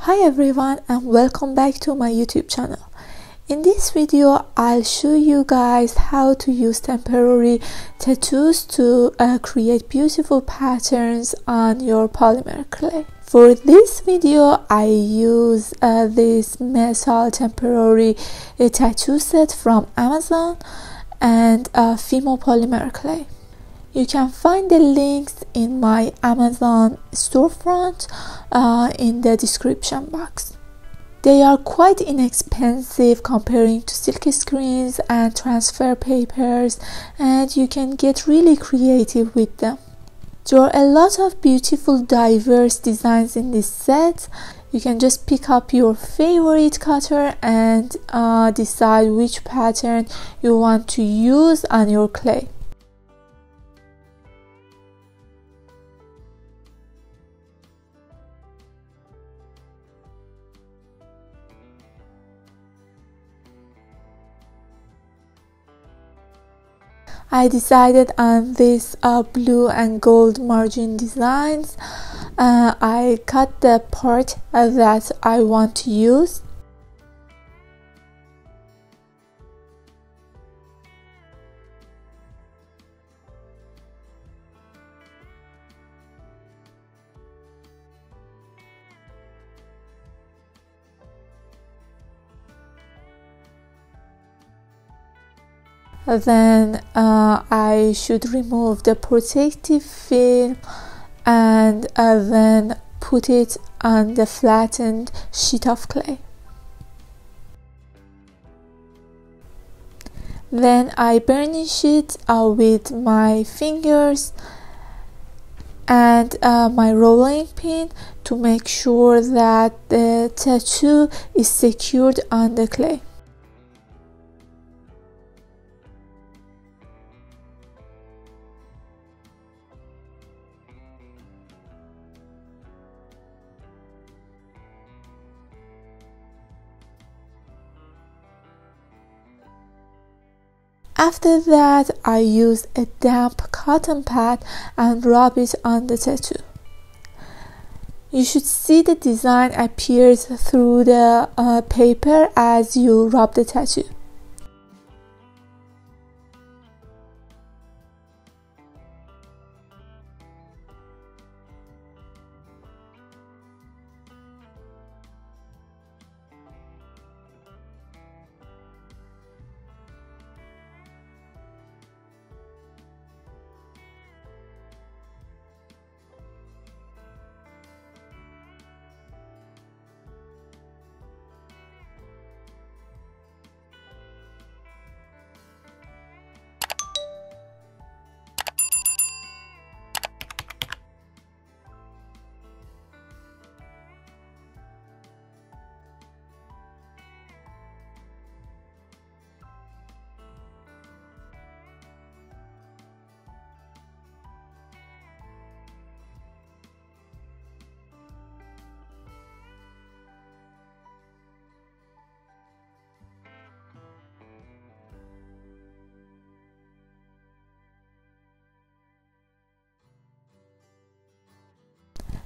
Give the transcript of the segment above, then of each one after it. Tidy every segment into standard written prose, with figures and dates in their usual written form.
Hi everyone and welcome back to my YouTube channel. In this video I'll show you guys how to use temporary tattoos to create beautiful patterns on your polymer clay. For this video I use this metal temporary tattoo set from Amazon and Fimo polymer clay. You can find the links in my Amazon storefront in the description box. They are quite inexpensive comparing to silk screens and transfer papers, and you can get really creative with them. There are a lot of beautiful diverse designs in this set. You can just pick up your favorite cutter and decide which pattern you want to use on your clay. I decided on this blue and gold margin designs. I cut the part that I want to use. Then I should remove the protective film and then put it on the flattened sheet of clay. Then I burnish it with my fingers and my rolling pin to make sure that the tattoo is secured on the clay. After that, I use a damp cotton pad and rub it on the tattoo. You should see the design appears through the paper as you rub the tattoo.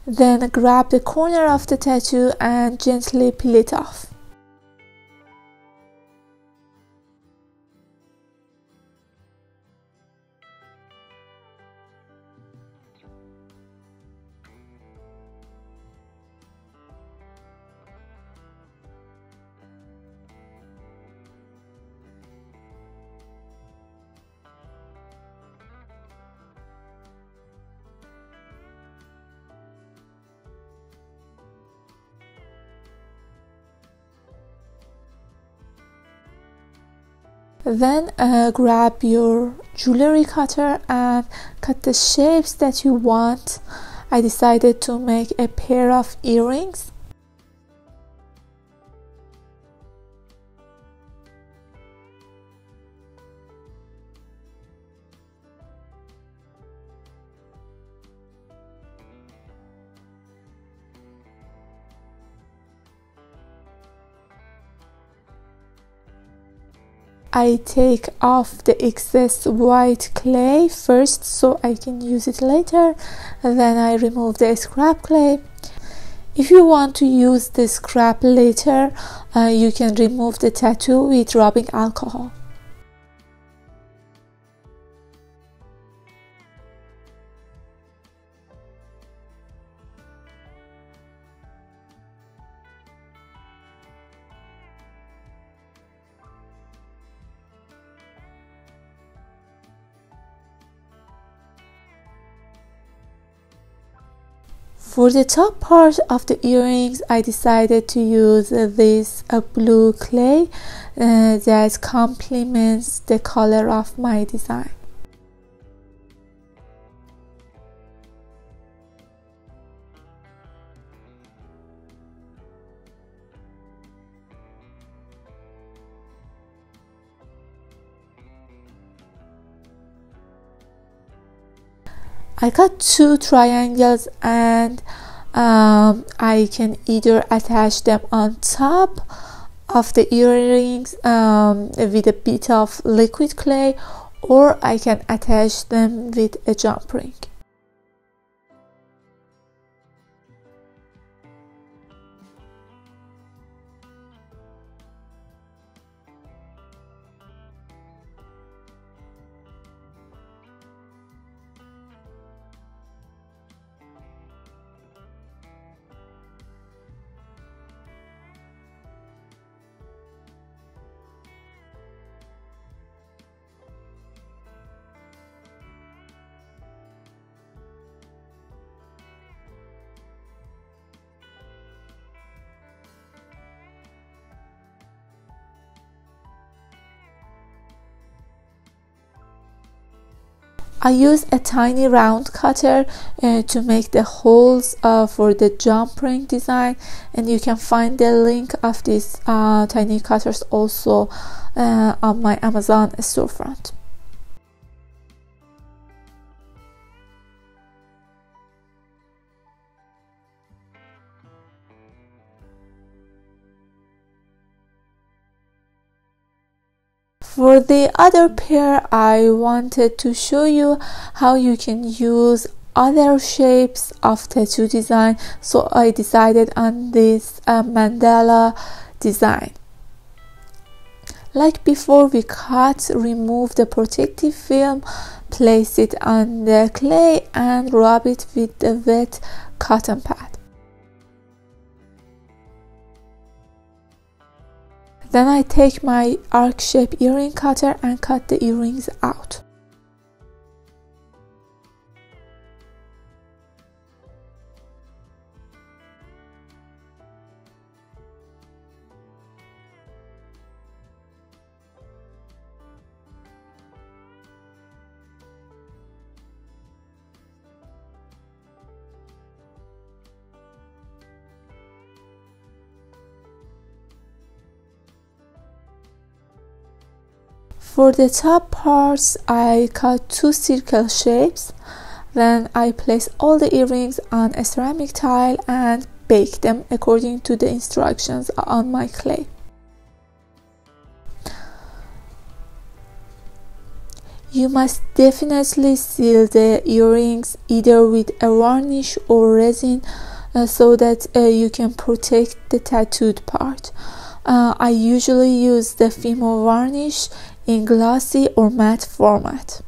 Then grab the corner of the tattoo and gently peel it off. Then grab your jewelry cutter and cut the shapes that you want. I decided to make a pair of earrings. I take off the excess white clay first so I can use it later, and then I remove the scrap clay. If you want to use the scrap later, you can remove the tattoo with rubbing alcohol. For the top part of the earrings, I decided to use this blue clay that complements the color of my design. I got 2 triangles and I can either attach them on top of the earrings with a bit of liquid clay, or I can attach them with a jump ring. I use a tiny round cutter to make the holes for the jump ring design, and you can find the link of these tiny cutters also on my Amazon storefront. For the other pair, I wanted to show you how you can use other shapes of tattoo design, so I decided on this mandala design. Like before, we cut, remove the protective film, place it on the clay and rub it with the wet cotton pad. Then I take my arc shape earring cutter and cut the earrings out. For the top parts, I cut 2 circle shapes. Then I place all the earrings on a ceramic tile and bake them according to the instructions on my clay. You must definitely seal the earrings either with a varnish or resin so that you can protect the tattooed part. I usually use the Fimo varnish in glossy or matte format.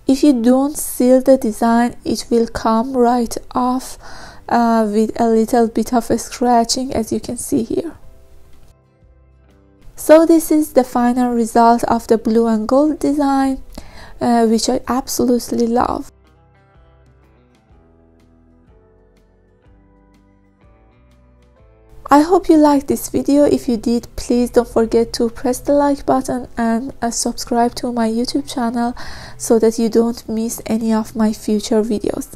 If you don't seal the design, it will come right off with a little bit of a scratching, as you can see here. So this is the final result of the blue and gold design, which I absolutely love. I hope you liked this video. If you did, please don't forget to press the like button and subscribe to my YouTube channel so that you don't miss any of my future videos.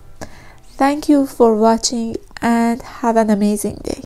Thank you for watching and have an amazing day.